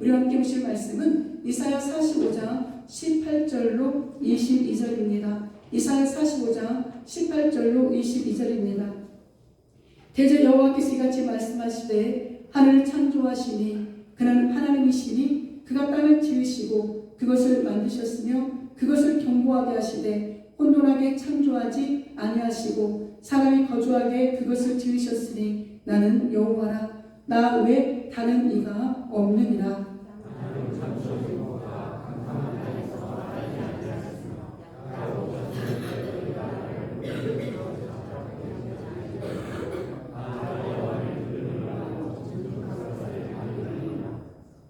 우리와 함께 보실 말씀은 이사야 45장 18절로 22절입니다. 이사야 45장 18절로 22절입니다. 대저 여호와께서 이같이 말씀하시되 하늘을 창조하시니 그는 하나님이시니 그가 땅을 지으시고 그것을 만드셨으며 그것을 견고하게 하시되 혼돈하게 창조하지 아니하시고 사람이 거주하게 그것을 지으셨으니 나는 여호와라. 나 외에 다른 이가 없느니라.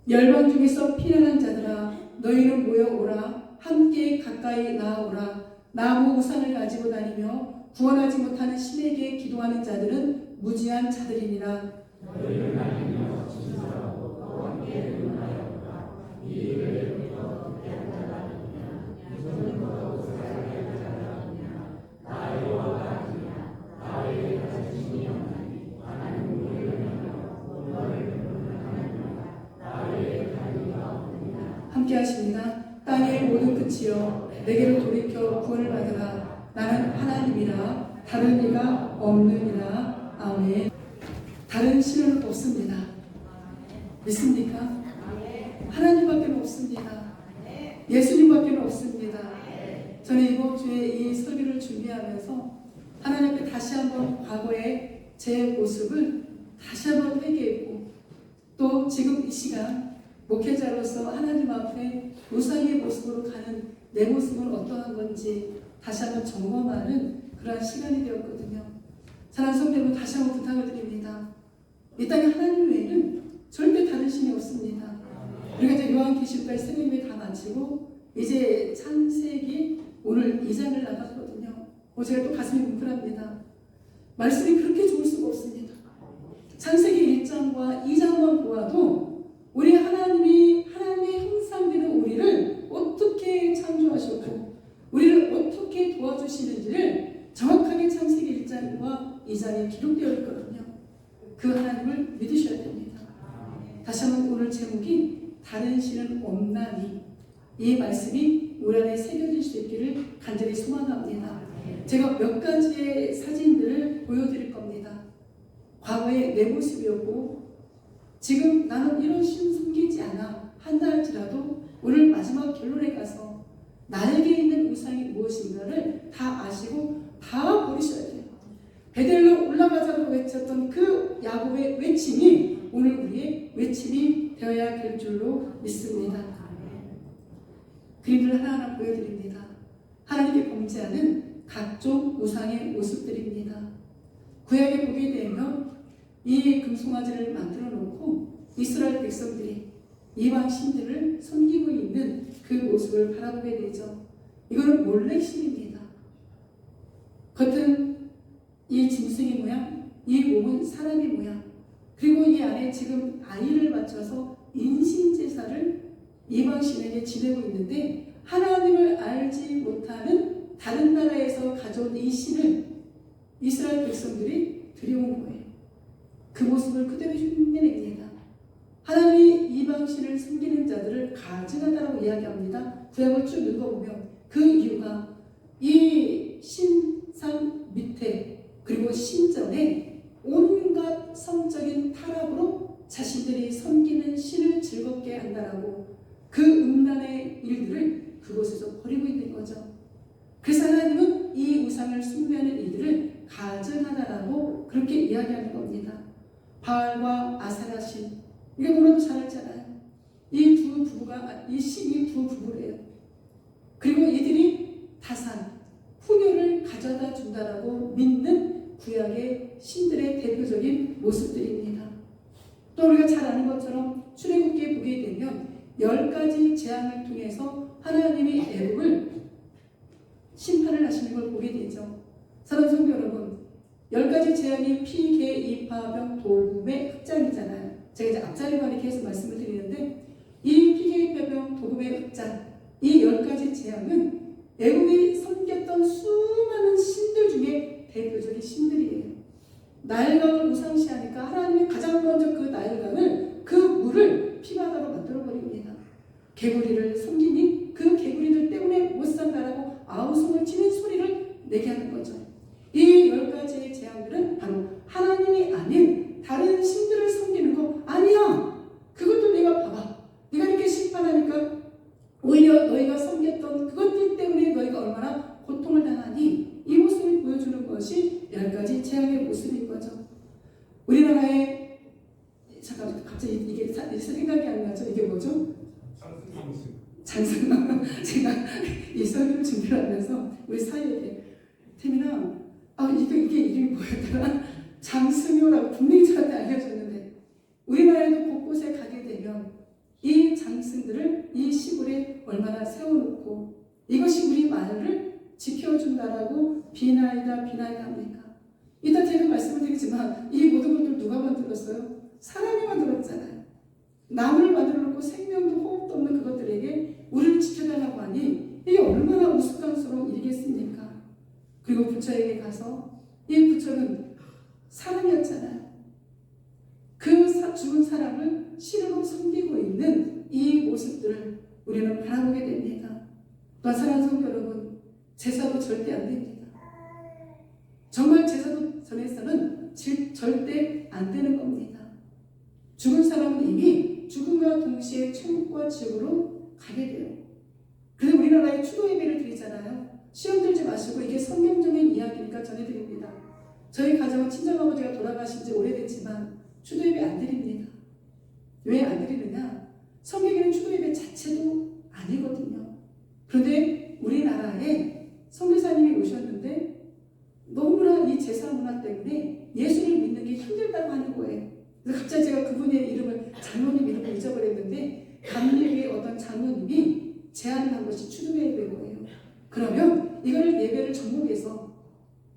열방 중에서 피난한 자들아 너희는 모여오라. 함께 가까이 나아오라. 나무 우산을 가지고 다니며 구원하지 못하는 신에게 기도하는 자들은 무지한 자들이니라. 너희를 날리며 진술하고 너와 함께 의논하여오라. 이 일을 더 듣게 한 자가 아니냐. 이손을 더욱 살게 한 자가 아니냐. 나 여호와가 아니냐. 나에게 다른 신이 없나니 나는 우리를 명하고 너를 의논하느니라. 나에게 다른 이가 없느니라. 함께 하십니다. 땅의 모든 끝이여 내게로 돌이켜 구원을 받으라. 나는 하나님이라 다른 이가 없느니라. 아멘. 다른 신은 없습니다. 믿습니까? 하나님밖에 없습니다. 예수님밖에 없습니다. 저는 이번 주에 이 설교를 준비하면서 하나님 앞에 다시 한번 과거의 제 모습을 다시 한번 회개했고 또 지금 이 시간 목회자로서 하나님 앞에 우상의 모습으로 가는 내 모습은 어떠한 건지 다시 한번 점검하는 그러한 시간이 되었거든요. 사랑하는 성도 여러분, 다시 한번 부탁을 드립니다. 이 땅에 하나님 외에는 절대 다른 신이 없습니다. 우리가 이제 요한계시록까지 생일을 다 마치고 이제 창세기 오늘 2장을 나갔거든요. 제가 또 가슴이 뭉클합니다. 말씀이 그렇게 좋을 수가 없습니다. 창세기 1장과 2장만 보아도 우리 하나님의 형상되는 우리를 어떻게 창조하셨고 우리를 어떻게 도와주시는지를 정확하게 창세기 1장과 2장에 기록되어 있거든요. 그 하나님을 믿으셔야 됩니다. 다시 한번 오늘 제목이 다른 신은 없나니 이 말씀이 우리 안에 새겨질 수 있기를 간절히 소망합니다. 제가 몇 가지의 사진들을 보여드릴 겁니다. 과거의 내 모습이었고 지금 나는 이런 신 섬기지 않아 한다 할지라도 오늘 마지막 결론에 가서 나에게 있는 우상이 무엇인가를 다 아시고 다 버리셔야 돼요. 베델로 올라가자고 외쳤던 그 야곱의 외침이 오늘 우리의 외침이 되어야 될 줄로 믿습니다. 그림을 하나하나 보여드립니다. 하나님께 범죄하는 각종 우상의 모습들입니다. 구약에 보게 되면 이 금송아지를 만들어 놓고 이스라엘 백성들이 이방 신들을 섬기고 있는 그 모습을 바라보게 되죠. 이거는 몰렉 신입니다. 겉은 이 짐승의 모양, 이 몸은 사람의 모양, 그리고 이 안에 지금 아이를 맞춰서 인신제사를 이방 신에게 지내고 있는데 하나님을 알지 못하는 다른 나라에서 가져온 이 신을 이스라엘 백성들이 들여온 거예요. 그 모습을 그대로 흉내냅니다. 하나님이 이방신을 섬기는 자들을 가증하다라고 이야기합니다. 구약을 쭉 읽어보면 그 이유가 이 신상 밑에 그리고 신전에 온갖 성적인 타락으로 자신들이 섬기는 신을 즐겁게 한다라고 그 음란의 일들을 그곳에서 버리고 있는 거죠. 그래서 하나님은 이 우상을 숭배하는 이들을 가증하다라고 그렇게 이야기하는 겁니다. 바알과 아세라 신, 이게 너무나도 잘 알잖아요. 이 두 부부가 이 신이 두 부부래요. 그리고 이들이 다산, 후녀를 가져다 준다라고 믿는 구약의 신들의 대표적인 모습들입니다. 또 우리가 잘 아는 것처럼 출애굽기에 보게 되면 10가지 재앙을 통해서 하나님이 애국을 심판을 하시는 걸 보게 되죠. 사랑하는 성도 여러분, 10가지 재앙이 피, 개, 이파, 병, 도금의 흑장이잖아요. 제가 이제 앞자리로 이렇게 해서 말씀을 드리는데 이 피, 개, 이파, 병, 도금의 흑장, 이 10가지 재앙은 애국이 섬겼던 수많은 신들 중에 대표적인 신들이에요. 나일강을 우상시하니까 하나님이 가장 먼저 그 나일강을 그 물을 그들을 피바다로 만들어버립니다. 개구리를 섬기니 그 개구리들 때문에 못 산다라고 아우성을 치는 소리를 내게 하는 거죠. 이 10가지의 재앙들은 바로 하나님이 아닌 다른 신들을 섬기는 거 아니야. 그것도 내가 봐봐. 내가 이렇게 심판하니까 오히려 너희가 섬겼던 그것들 때문에 너희가 얼마나 고통을 당하니, 이 모습을 보여주는 것이 10가지 재앙의 모습인 거죠. 우리나라에 잠깐 갑자기 이게 생각이 안 나죠. 이게 뭐죠? 장승. 제가 이 설교를 준비를 하면서 우리 사이에 태민아, 이게 이름이 뭐였더라? 장승효라고 분명히 저한테 알려줬는데, 우리나라에도 곳곳에 가게 되면 이 장승들을 이 시골에 얼마나 세워놓고 이것이 우리 마을을 지켜준다라고 비나이다 합니까? 이따 제가 말씀을 드리지만 이 모든 것들 누가 만들었어요? 사람이 만들었잖아요. 나무를 만들어 놓고 생명도 호흡도 없는 그것들에게 우리를 지켜달라고 하니 이게 얼마나 우스꽝스러운 일이겠습니까? 그리고 부처에게 가서, 이 부처는 사람이었잖아요. 그 죽은 사람을 실으로 섬기고 있는 이 모습들을 우리는 바라보게 됩니다. 또한 사랑하는 성도 여러분, 제사도 절대 안 됩니다. 정말 제사도 전에서는 절대 안 되는 겁니다. 죽은 사람은 이미 죽음과 동시에 천국과 지옥으로 가게 돼요. 그래서 우리나라에 추도 예배를 드리잖아요. 시험 들지 마시고, 이게 성경적인 이야기니까 전해드립니다. 저희 가정은 친정아버지가 돌아가신 지 오래됐지만 추도 예배 안 드립니다. 왜 안 드리느냐? 성경에는 추도 예배 자체도 아니거든요. 그런데 우리나라에 선교사님이 오셨는데 너무나 이 제사 문화 때문에 예수를 믿는 게 힘들다고 하는 거예요. 그래서 갑자기 제가 그분의 이름을, 장로님 이름을 잊어버렸는데, 감리교의 어떤 장로님이 제안을 한 것이 추도 예배인 거예요. 그러면 이거를 예배를 접목해서,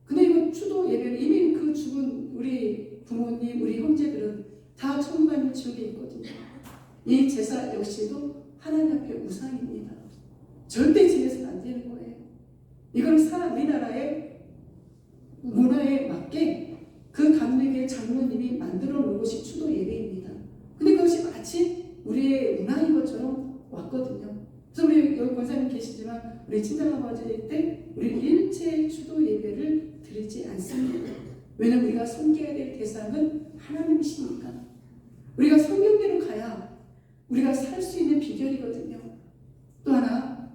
근데 이거 추도 예배는 이미 그 죽은 우리 부모님, 우리 형제들은 다 천국 아니면 지옥에 있거든요. 이 제사 역시도 하나님 앞에 우상입니다. 절대 지내서는 안 되는 거예요. 이걸 우리나라의 문화에 맞게 그 감리교의 장로님이 만들어 놓은 것이 추도 예배입니다. 근데 그것이 마치 우리의 문화인 것처럼 왔거든요. 그래서 우리 여기 권사님 계시지만 우리 친정아버지 때 우리 일체 추도 예배를 드리지 않습니다. 왜냐하면 우리가 섬겨야 될 대상은 하나님이시니까. 우리가 성경대로 가야 우리가 살 수 있는 비결이거든요. 또 하나,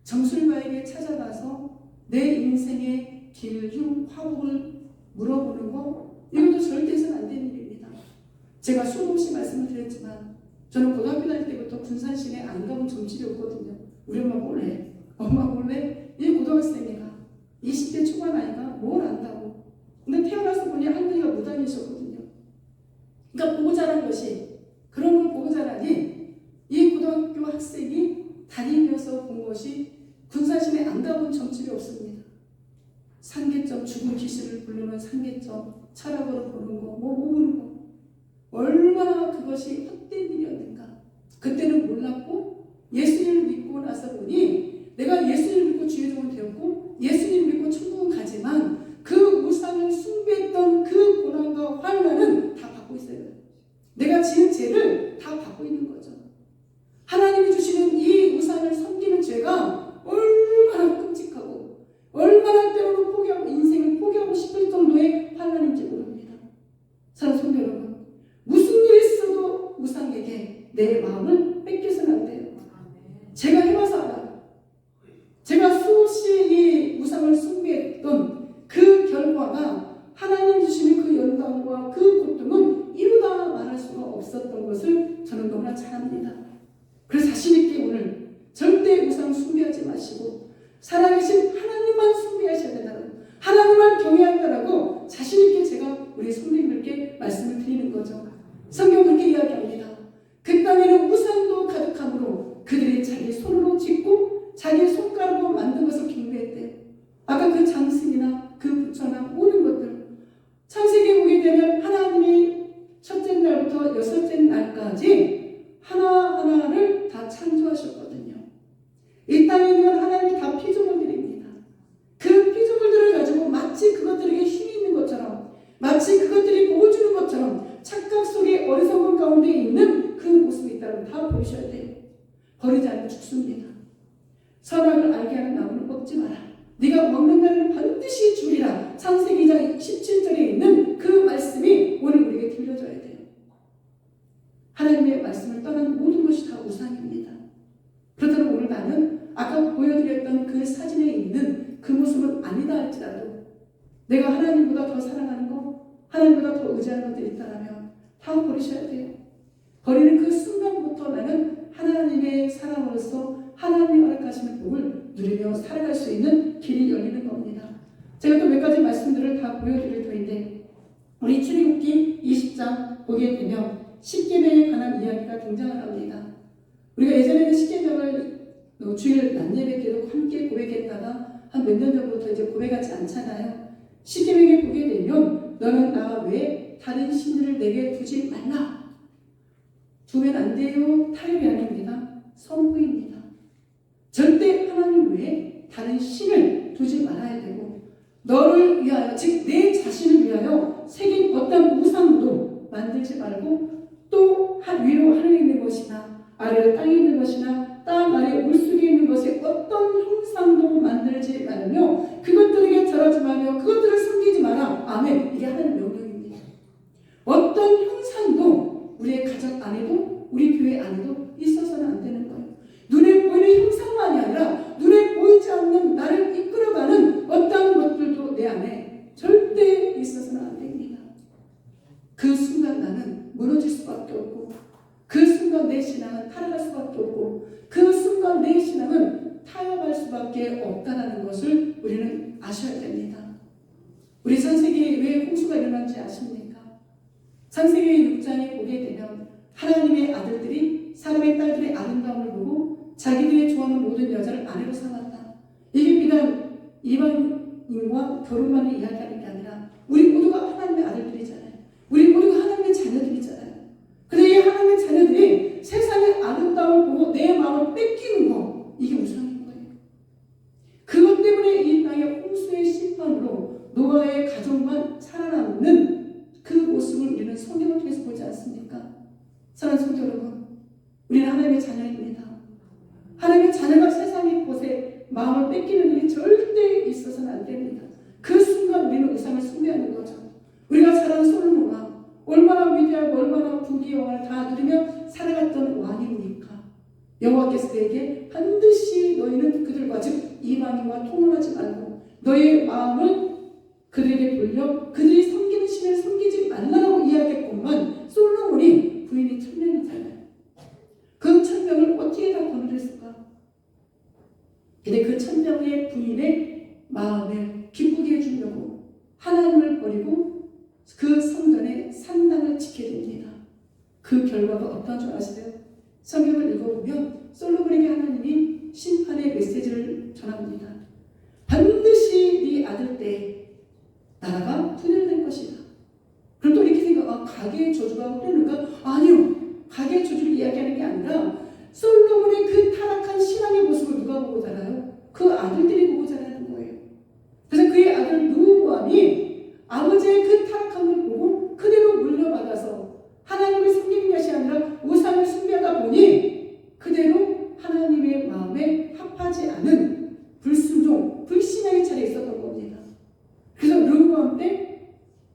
정술가에게 찾아가서 내 인생의 길, 흉, 화복을 물어보는 거, 이것도 절대 해서는 안 되는 일입니다. 제가 수없이 말씀을 드렸지만 저는 고등학교 다닐 때부터 군산시내 안 가본 점집이 없거든요. 우리 엄마 몰래 이 고등학생이가 20대 초반 아이가 뭘 안다고. 근데 태어나서 보니 할머니가 무당이셨거든요. 그러니까 보고 자란 것이, 그런 걸 보고 자라니 이 고등학교 학생이 다니면서 본 것이 군산시내 안 가본 점집이 없습니다. 상계점, 죽은 귀신을 부르는 상계점, 철학으로 보는 거, 보는 거. 얼마나 그것이 헛된 일이었는가. 그때는 몰랐고, 예수님을 믿고 나서 보니 내가 예수님을 믿고 주의 종은 되었고, 예수님을 믿고 천국은 가지만 그 우상을 숭배했던 그 고난과 환난은 다 받고 있어요. 내가 지은 죄를 다 받고 있는 거죠. 하나님이 주시는 이 우상을 섬기는 죄가 얼마나 끔찍하고, 얼마나 때로는 포기하고, 인생을 포기하고 싶을 정도의 환난인지 모릅니다. 사랑하는 성도 여러분, 무슨 일이 있어도 우상에게 내 마음을 뺏겨서는 안 돼요. 제가 해봐서 알아요. 제가 수없이 이 우상을 숭배했던 그 결과가 하나님 주시는 그 영광과 그 고통은 이루다 말할 수가 없었던 것을 저는 너무나 잘 압니다. 그래서 자신있게 오늘 절대 우상 숭배하지 마시고 살아계신 하나님만 숭배하셔야 된다고, 하나님만 경외한다라고 자신있게 제가 우리 성도님들께 말씀을 드리는 거죠. 성경 그렇게 이야기합니다. 그 땅에는 우상도 가득하므로 그들이 자기 손으로 짓고 자기 손가락으로 만든 것을 경배했대요. 아까 그 장승이나 그 부처나 모든 것들, 창세기에 보게 되면 하나님이 첫째 날부터 여섯째 날까지 하나하나를 다 창조하셨거든요. 이 땅에 있는 건 하나님이 다 피조물들입니다. 그 피조물들을 가지고 마치 그것들에게 힘이 있는 것처럼, 마치 그것들이 복을 주는 것처럼 착각 속에 어리석은 가운데 있는 그 모습이 있다는 버리지 않고 죽습니다. 선악을 알게 하는 나무는 꺾지 마라. 네가 먹는 날에는 반드시 죽으리라. 창세기 2장 17절에 있는 그 말씀이 오늘 우리에게 들려줘야 돼요. 하나님의 말씀을 떠나는 모든 것이 다 우상입니다. 그렇다면 오늘 나는 아까 보여드렸던 그 사진에 있는 그 모습은 아니다 할지라도 내가 하나님보다 더 사랑하는 것, 하나님보다 더 의지하는 것들이 있다면 다 버리셔야 돼요. 버리는 그 순간부터 나는 하나님의 사람으로서 하나님이 허락하시는 복을 누리며 살아갈 수 있는 길이 열리는 겁니다. 제가 또 몇 가지 말씀들을 다 보여드릴 터인데 우리 출애굽기 20장 보게 되면 십계명에 관한 이야기가 등장을 합니다. 우리가 예전에는 십계명을 주일 낮예배 때도 함께 고백했다가 한 몇 년 전부터 이제 고백하지 않잖아요. 십계명에 보게 되면 너는 나 외에 다른 신들을 내게 두지 말라. 두면 안 돼요. 타협이 아닙니다. 선포입니다. 절대 하나님 외에 다른 신을 두지 말아야 되고 너를 위하여 즉 내 자신을 위하여 새긴 어떤 우상도 만들지 말고 또 위로 하늘에 있는 것이나 아래로 땅에 있는 것이나 땅 아래 물속에 있는 것에 어떤 형상도 만들지 말며 그것들에게 절하지 말며 그것들을 섬기지 마라. 아멘. 이게 하나님의 명령입니다. 어떤 형상도 우리의 가정 안에도 우리 교회 안에도 있어서는 안 되는 거예요. 눈에 보이는 형상만이 아니라 눈에 보이지 않는 나를 이끌어가는 어떤 것들도 내 안에 절대 있어서는 안 됩니다. 그 순간 나는 무너질 수밖에 없고 그 순간 내 신앙은 타락할 수밖에 없고 그 순간 내 신앙은 타협할 수밖에 없다는 것을 우리는 아셔야 됩니다. 우리 창세기에 왜 홍수가 일어난지 아십니까? 창세기 6장에 보게 되면 하나님의 아들들이 사람의 딸들의 아름다움을 보고 자기들이 좋아하는 모든 여자를 아내로 삼았다. 이게 비단 이방인과 결혼만을 이야기하는 게 아니라 우리 모두가 하나님의 아들들이잖아요. 우리 모두가 하나님의 자녀들이잖아요. 그런데 이 하나님의 자녀들이 세상의 아름다움을 보고 내 마음을 뺏기는 거, 이게 우상인 거예요. 그것 때문에 이 땅의 홍수의 심판으로 노아의 가족만 살아남는 그 모습을 우리는 성경을 통해서 보지 않습니까? 사랑하는 성도 여러분, 우리는 하나님의 자녀입니다. 하나님의 자녀가 세상의 곳에 마음을 뺏기는 일이 절대 있어서는 안 됩니다. 그 순간 우리는 우상을 숭배하는 거죠. 우리가 잘 아는 솔로몬 왕, 얼마나 위대하고 얼마나 부귀 영화를 다 누리며 살아갔던 왕입니까? 여호와께서 그에게 반드시 너희는 그들과 즉 이방인과 통혼하지 말고 너의 마음을 그들에게 돌려 그들이 섬기는 신을 섬기지 말라고 이야기했건만 솔로몬이 부인이 1000명이잖아요. 그 1000명을 어떻게 다 거느렸을까? 근데 그 1000명의 부인의 마음을 기쁘게 해주려고 하나님을 버리고 그 성전의 산당을 지켜야 됩니다. 그 결과가 어떤 줄 아세요? 성경을 읽어보면 솔로몬에게 하나님이 심판의 메시지를 전합니다. 반드시 네 아들 때 나라가 분열될 것이다. 그럼 또 이렇게 생각, 가계의 저주가 흐르는가? 아니요. 가계의 저주를 이야기하는 게 아니라 솔로몬의 그 타락한 신앙의 모습을 누가 보고 자라요? 그 아들들이 보고 자라는 거예요. 그래서 그의 아들 르호보암이 아버지의 그 타락함을 보고 그대로 물려받아서 하나님을 섬기는 것이 아니라 우상을 숭배하다 보니 그대로 하나님의 마음에 합하지 않은 불순종, 불신앙의 차례에 있었던 겁니다. 그래서 르호보암 때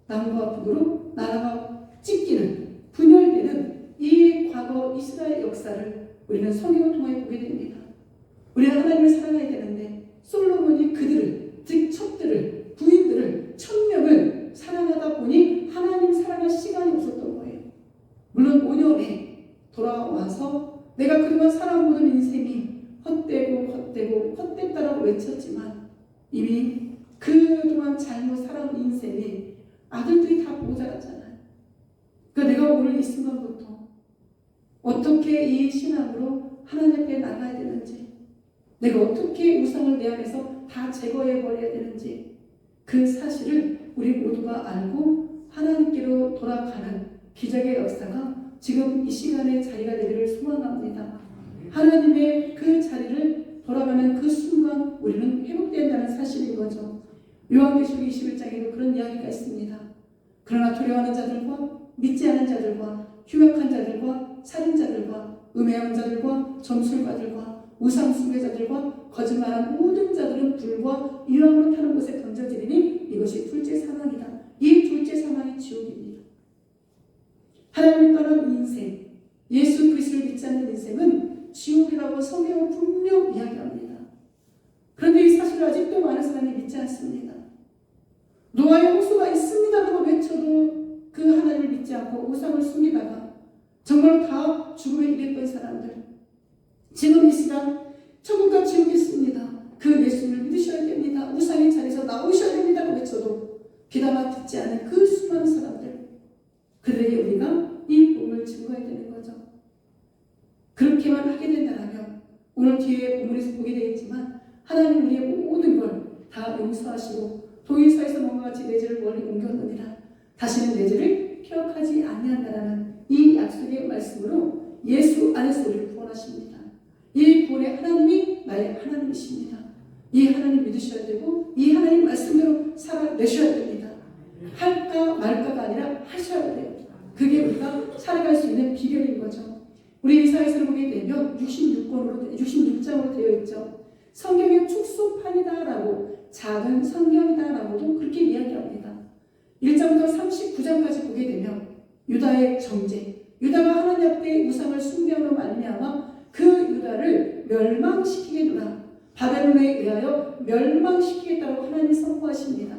남과 북으로 나라가 찢기는, 분열되는 이 과거 이스라엘 역사를 우리는 성경을 통해 보게 됩니다. 우리는 하나님을 사랑해야 되는데 솔로몬이 그들을, 즉 첩들을, 부인들을 1000명을 사랑하다 보니 하나님 사랑할 시간이 없었던 거예요. 물론 5년에 돌아와서 내가 그동안 살아보던 인생이 헛됐다라고 외쳤지만 이미 그동안 잘못 살아온 인생이 아들들이 다 보고 자랐잖아요. 그러니까 내가 오늘 이 순간부터 어떻게 이 신앙으로 하나님 앞에 나가야 되는지, 내가 어떻게 우상을 내 안에서 다 제거해 버려야 되는지 그 사실을 우리 모두가 알고 하나님께로 돌아가는 기적의 역사가 지금 이 시간에 자리가 되기를 소망합니다. 하나님의 그 자리를 돌아가는 그 순간 우리는 회복된다는 사실인 거죠. 요한계시록 21장에도 그런 이야기가 있습니다. 그러나 두려워하는 자들과 믿지 않은 자들과 흉악한 자들과 살인자들과 음해한 자들과 점술가들과 우상 숭배자들과 거짓말한 모든 자들은 불과 유황으로 타는 곳에 던져지리니 이것이 둘째 사망이다. 이 둘째 사망이 지옥입니다. 하나님을 떠난 인생, 예수 그리스도를 믿지 않는 인생은 지옥이라고 성경은 분명 이야기합니다. 그런데 이 사실을 아직도 많은 사람이 믿지 않습니다. 노아의 홍수가 있습니다라고 외쳐도 그 하나님을 믿지 않고 우상을 숨기다가 정말로 다 죽음에 이랬던 사람들, 지금 이 시간 천국과 지옥이 있습니다. 그 예수를 믿으셔야 됩니다. 우상의 자리에서 나오셔야 됩니다라고 외쳐도 귀담아 듣지 않은 그 수많은 사람들, 그들에게 우리가 이 복음을 증거해야 되는 거죠. 그렇게만 하게 된다면 오늘 뒤에 본문에서 보게 되겠지만 하나님 우리의 모든 걸 다 용서하시고 도인사에서 뭔가 같이 내 죄를 멀리 옮겼느니라 다시는 내 죄를 기억하지 아니한다라는 이 약속의 말씀으로 예수 안에서 우리를 구원하십니다. 이 구원의 하나님이 나의 하나님이십니다. 이 하나님 믿으셔야 되고 이 하나님 말씀대로 살아내셔야 됩니다. 할까 말까가 아니라 하셔야 돼요. 그게 우리가 살아갈 수 있는 비결인 거죠. 우리 이사야서를 보게 되면 66장으로 되어 있죠. 성경의 축소판이다라고, 작은 성경이다라고도 그렇게 이야기합니다. 1장부터 39장까지 보게 되면 유다의 정죄, 유다가 하나님 앞에 우상을 숭배함으로 말미암아 그 유다를 멸망시키겠노라, 바벨론에 의하여 멸망시키겠다고 하나님이 선포하십니다.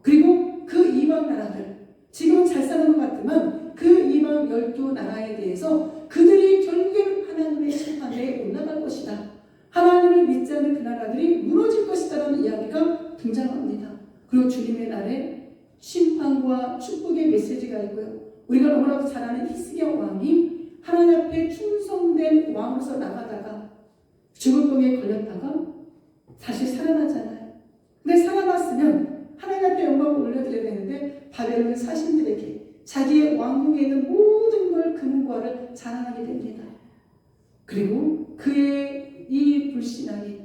그리고 그 이방 나라들, 지금은 잘 사는 것 같지만 그 이방 12나라에 대해서 그들이 결국에는 하나님의 심판대에 올라갈 것이다. 하나님을 믿지 않는 그 나라들이 무너질 것이다라는 이야기가 등장합니다. 그리고 주님의 날에 심판과 축복의 메시지가 있고요. 우리가 너무나도 잘 아는 히스기야 왕이 하나님 앞에 충성된 왕으로서 나가다가 죽음병에 걸렸다가 다시 살아나잖아요. 근데 살아났으면 하나님 앞에 영광을 올려드려야 되는데 바벨론 사신들에게 자기의 왕궁에 있는 모든 걸 금은과를 자랑하게 됩니다. 그리고 그의 이 불신앙이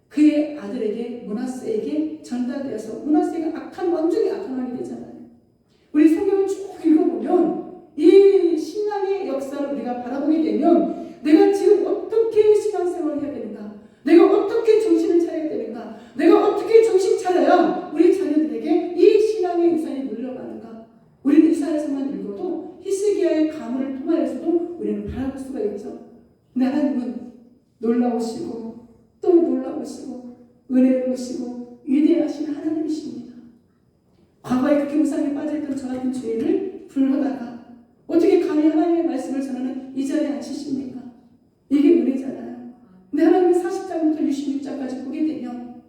그의 아들에게 므낫세에게 전달되어서 므낫세가 악한 왕 중에 악한 왕이 되잖아요. 우리 성경을 쭉 읽어보면 이 신앙의 역사를 우리가 바라보게 되면 내가 지금 어떻게 신앙생활을 해야 되는가, 내가 어떻게 정신을 차려야 되는가, 내가 어떻게 정신 차려야 우리 자녀들에게 이 신앙의 유산이 물려가는가. 우리는 이 사에서만 읽어도 히스기야의 가문을 통하여서도 우리는 바라볼 수가 있죠. 근데 하나님은 놀라우시고 또 놀라우시고 은혜로우시고 위대하신 하나님이십니다. 과거에 그렇게 우상에 빠져있던 저 같은 죄인을 불러다가 어떻게 감히 하나님의 말씀을 전하는 이 자리에 앉히십니까? 이게 은혜잖아요. 근데 하나님은 40장부터 66장까지 보게 되면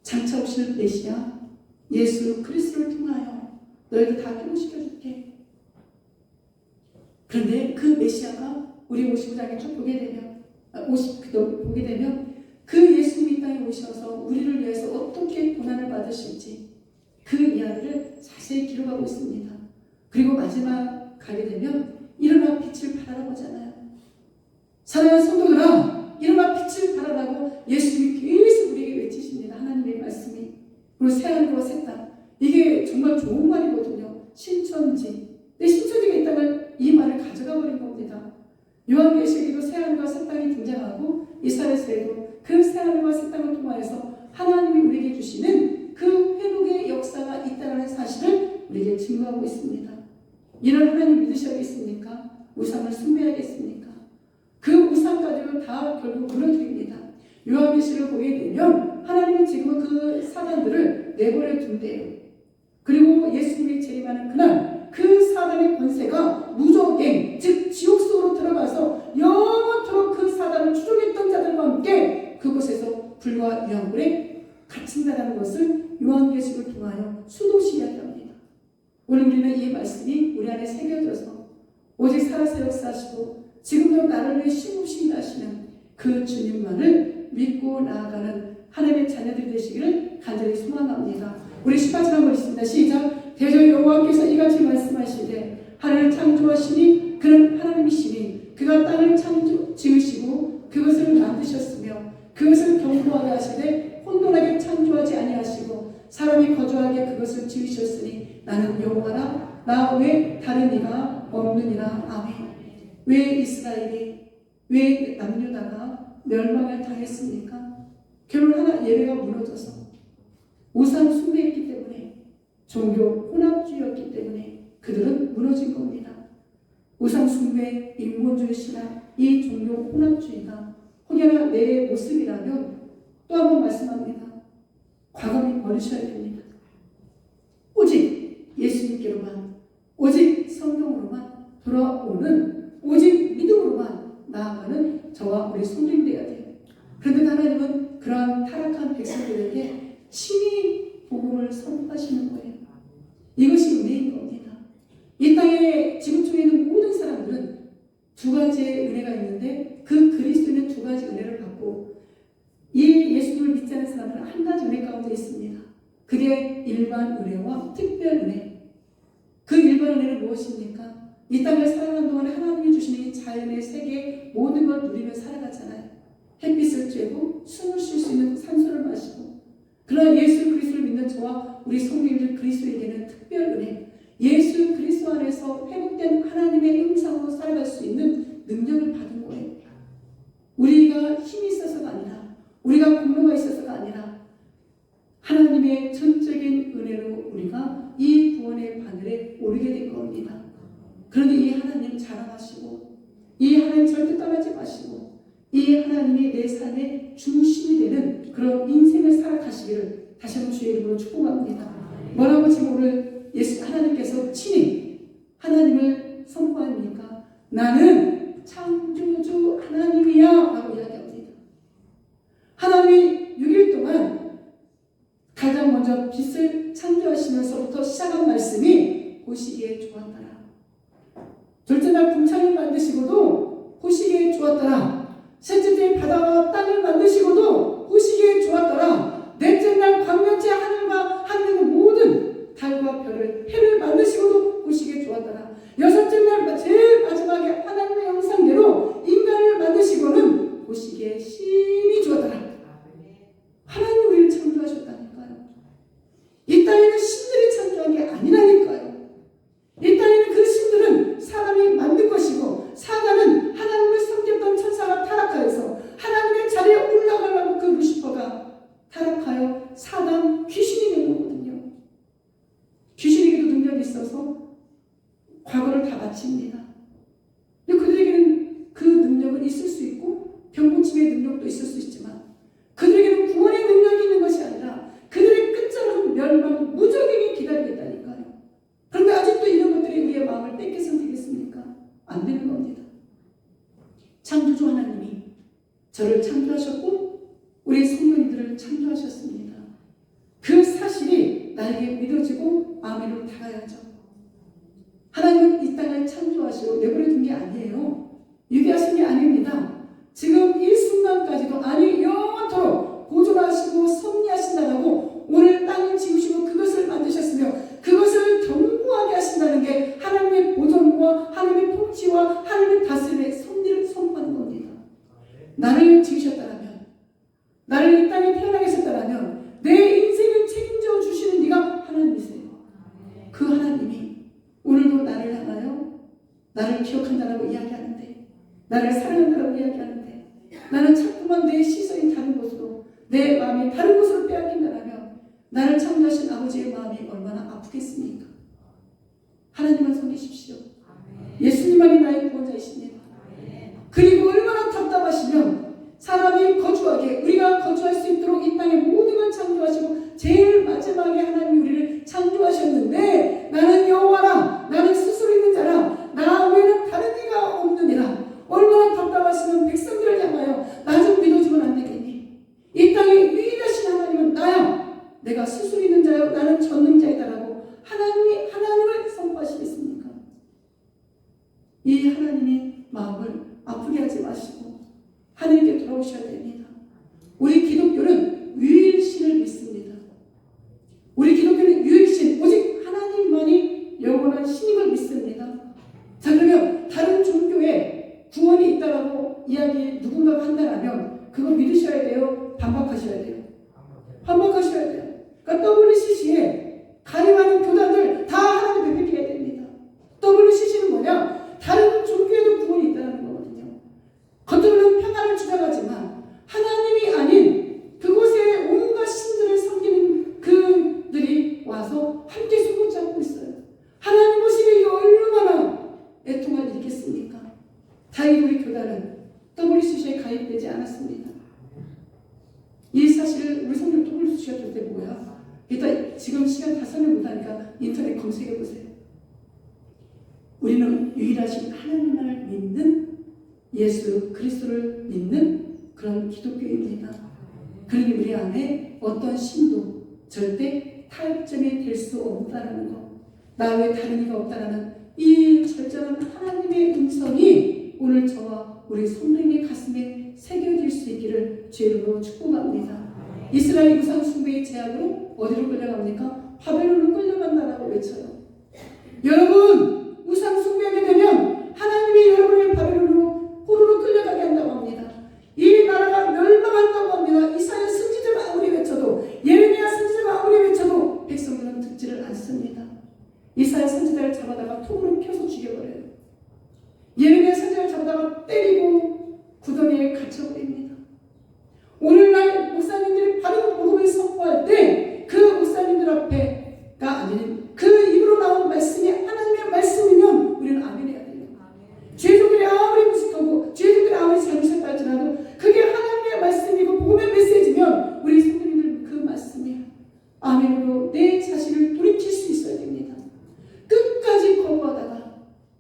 장차 오실 메시아 예수 그리스도를 통하여 너희들 다 회복시켜줄게. 그런데 그 메시아가 우리 59장에 쭉 보게 되면 그 예수님이 이 땅에 오셔서 우리를 위해서 어떻게 고난을 받으실지 그 이야기를 자세히 기록하고 있습니다. 그리고 마지막 가게 되면 일어나 빛을 발하라고 하잖아요. 사랑하는 성도들아, 일어나 빛을 발하라고 예수님이 계속 우리에게 외치십니다. 하나님의 말씀이. 그리고 새하늘과 새 땅, 이게 정말 좋은 말이거든요. 신천지. 근데 신천지가 이 땅을, 이 말을 가져가 버린 겁니다. 요한계시록에도 새하늘과 새 땅이 등장하고 이사야서에도 그 새하늘과 새 땅을 통하여서 하나님이 우리에게 주시는 그 회복의 역사가 있다는 사실을 우리에게 증거하고 있습니다. 이런 하나님 믿으셔야겠습니까? 우상을 숭배하겠습니까? 그 우상 가지고 다 결국 무너뜨립니다. 요한계시록을 보게 되면 하나님은 지금은 그 사단들을 내버려 둔대요. 그리고 예수님이 재림하는 그날 그 사단의 권세가 무저갱, 즉 지옥 속으로 들어가서 영원토록 그 사단을 추종했던 자들과 함께 그곳에서 불과 유황불에 갇힌다는 것을 요한계시록을 통하여 수도시 이야기합니다. 오늘 우리는 이 말씀이 우리 안에 새겨져서 오직 살아서 역사하시고 지금도 나를 위해 심으신다 하시는 그 주님만을 믿고 나아가는 하나님의 자녀들이 되시기를 간절히 소망합니다. 우리 18절 한번 있습니다. 시작. 대저 여호와께서 이같이 말씀하시되 하늘을 창조하시니 그는 하나님이시니 그가 땅을 지으시고 그것을 만드셨으며 그것을 견고하게 하시되 혼돈하게 창조하지 아니하시고 사람이 거주하게 그것을 지으셨으니 나는 여호와라 나 외 다른 이가 없느니라. 아멘. 왜 이스라엘이, 왜 남유다가 멸망을 당했습니까? 결국 하나 예배가 무너져서 우상 숭배했기 때문에, 종교 혼합주의였기 때문에 그들은 무너진 겁니다. 우상 숭배, 인본주의 신앙, 이 종교 혼합주의가 혹여나 내 모습이라면 또 한 번 말씀합니다. 과감히 버리셔야 됩니다. 오직 예수님께로만, 오직 성령으로만 돌아오는, 오직 믿음으로만 나아가는 저와 우리 성도님 되어야 돼요. 그런데 하나님은 그러한 타락한 백성들에게 친히 복음을 선포하시는 거예요. 이것이 은혜인 겁니다. 이 땅에 지구촌에 있는 모든 사람들은 두 가지의 은혜가 있는데, 그 그리스도인은 두 가지 은혜를 받고, 이 예수님을 믿지 않는 사람들은 한 가지 은혜 가운데 있습니다. 그게 일반 은혜와 특별 은혜. 그 일반 은혜는 무엇입니까? 이 땅을 살아가는 동안에 하나님이 주시는 이 자연의 세계 모든 걸 누리며 살아가잖아요. 햇빛을 쬐고 숨을 쉴 수 있는 산소를 마시고. 그러나 예수 그리스도를 믿는 저와 우리 성도님들 그리스도에게는 특별 은혜, 예수 그리스도 안에서 회복된 하나님의 형상으로 살아갈 수 있는 능력을 받은 거예요. 우리가 힘이 있어서가 아니라, 우리가 공로가 있어서가 아니라 하나님의 전적인 은혜로 우리가 이 구원의 바늘에 오르게 된 겁니다. 그런데 이 하나님 자랑하시고, 이 하나님 절대 떠나지 마시고, 이 하나님이 내 삶의 중심이 되는 그런 인생을 살아가시기를 다시 한번 주의 이름으로 축복합니다. 뭐라고 지금 오늘 하나님께서 친히 하나님을 선포합니까? 나는 창조주 하나님이야 라고 이야기합니다. 하나님이 6일 동안 가장 먼저 빛을 창조하시면서부터 시작한 말씀이 보시기에 좋았더라. 둘째 날 궁창을 만드시고도 보시기에 좋았더라. 셋째 날 바다와 땅을 만드시고도 보시기에 좋았더라. 넷째 날 광명체 하늘과 하늘의 모든 달과 별을, 해를 만드시고도 보시기에 좋았더라. 여섯째 날 제일 마지막에 하나님의 형상대로 인간을 만드시고는 보시기에 심히 좋았더라. 하나님 우리를 창조하셨다니까요. 이 땅에는 신들이 창조한 게 아니라니까요. 이 땅에는 그 신들은 사람이 만든 것이고, 사단은 하나님을 섬겼던 천사가 타락하여서 하나님의 자리에 올라가려고 그 루시퍼가 타락하여 사단 귀신이 된 거거든요. 귀신에게도 능력이 있어서 과거를 다 바칩니다. 근데 그들에게는 그 능력은 있을 수 있고 병고침의 능력도 있을 수 있지만, 그들에게는 구원의 능력이 있는 것이 아니라 그들의 끝자락은 멸망, 무적에게 기다리겠다니까요. 그런데 아직도 이런 것들이 우리의 마음을 뺏겨서는 되겠습니까? 안 되는 겁니다. 창조주 하나님이 저를 창조하셨고 우리 성도님들을 창조하셨습니다. 그 사실이 나에게 믿어지고 마음으로 다가야죠. 하나님은 이 땅을 창조하시고 내버려 둔 게 아니에요. 유기하신 게 아닙니다. 지금 이 순간까지도, 아니 영원토록 보존하시고 섭리하신다라고 오늘 땅을 지으시고 그것을 만드셨으며 그것을 견고하게 하신다는 게 하나님의 보존과 하나님의 통치와 하나님의 다스림의 섭리를 선포하는 겁니다. 나를 지으셨다라면, 나를 이 땅에 태어나게 하셨다라면 내 인생을 책임져 주시는 네가 하나님이세요. 그 하나님이 오늘도 나를 향하여 나를 기억한다라고 이야기하는데, 나를 사랑한다라고 이야기하는데, 나는 자꾸만 내 시선이 다른 곳으로, 내 마음이 다른 곳으로 빼앗긴다라면 나를 창조하신 아버지의 마음이 얼마나 아프겠습니까? 하나님만 섬기십시오. 예수님만이 나의 구원자이십니다. 그리고 얼마나 답답하시면 사람이 거주하게, 우리가 거주할 수 있도록 이 땅의 모든 걸 창조하시고 제일 마지막에 하나님이 우리를 창조하셨는데, 나는 여호와라, 나는 스스로 있는 자라, 나 외에는 다른 이가 없느니라. 얼마나 답답하시면 백성들을 향하여 나 좀 믿어주면 안 되겠니? 이 땅에 유일하신 하나님은 나야, 내가 스스로 있는 자요, 나는 전능자이다라고 하나님을 선포하시겠습니까? 이 하나님의 마음을 아프게 하지 마시고 하나님께 돌아오셔야 됩니다. 우리 기독교는 유일신을 믿습니다. 우리 기독교는 유일신, 오직 하나님만이 영원한 신임을 믿습니다. 자, 그러면 다른 종교에 구원이 있다라고 이야기 누군가가 한다면 그거 믿으셔야 돼요? 반박하셔야 돼요? 반박하셔야 돼요. 그러니까 WCC에 가입하는 교단들 다 하나님 배백해야 됩니다. WCC는 뭐냐? 다른 종교에도 구원이 있다는 거거든요. 겉으로는 평안을 주장하지만 홀리스쇼에 가입되지 않았습니다. 이 사실을 우리 성령 또 홀리스쇼가 될 때 뭐야? 일단 지금 시간 다 설명 못하니까 인터넷 검색해 보세요. 우리는 유일하신 하나님만을 믿는 예수 그리스도를 믿는 그런 기독교입니다. 그러니 우리 안에 어떤 신도 절대 타협점이 될 수 없다는 것, 나 외에 다른 이가 없다는 이 절정한 하나님의 음성이 오늘 저와 우리 성령의 가슴에 새겨질 수 있기를 주의로 축복합니다. 이스라엘 우상 숭배의 제약으로 어디로 끌려갑니까? 바벨론으로 끌려간다라고 외쳐요. 여러분, 우상 숭배하게 되면 하나님이 여러분을 바벨론으로 포로로 끌려가게 한다고 합니다. 이 나라가 멸망한다고 합니다. 이사야 선지자가 아무리 외쳐도, 예레미야 선지자가 아무리 외쳐도 백성들은 듣지를 않습니다. 이사야 선지자를 잡아다가 통으로 펴서 죽여버려요. 예레미야 선지자를 잡아다가 때리고 구덩이에 갇혀버립니다. 오늘날 목사님들이 바른 복음을 선포할 때 그 목사님들 앞에가 아닌 그 입으로 나온 말씀이 하나님의 말씀이면 우리는 아멘해야 돼요. 죄종들이 아무리 무식하고 죄종들이 아무리 잘못했다 할지라도 그게 하나님의 말씀이고 복음의 메시지면 우리 성도님들 그 말씀이 아멘으로 내 자신을 돌이킬 수 있어야 됩니다. 끝까지 거부하다가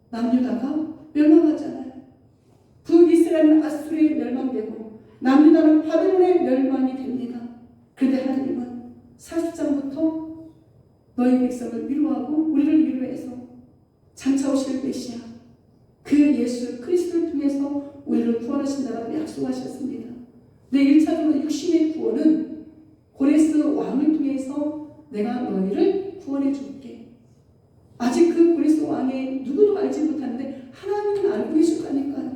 남유다가 멸망하잖아요. 북이스라엘은 아수르에 멸망되고 남유다는 바벨론에 멸망이 됩니다. 그런데 하나님은 40장부터 너희 백성을 위로하고 우리를 위로해서 장차 오실 메시아 그 예수 그리스도를 통해서 우리를 구원하신다라고 약속하셨습니다. 내 1차적으로 육신의 구원은 고레스 왕을 통해서 내가 너희를 구원해 줄게. 아직 그 고레스 왕의 누구도 알지 못하는데 하나님은 알고 계실 거니까요.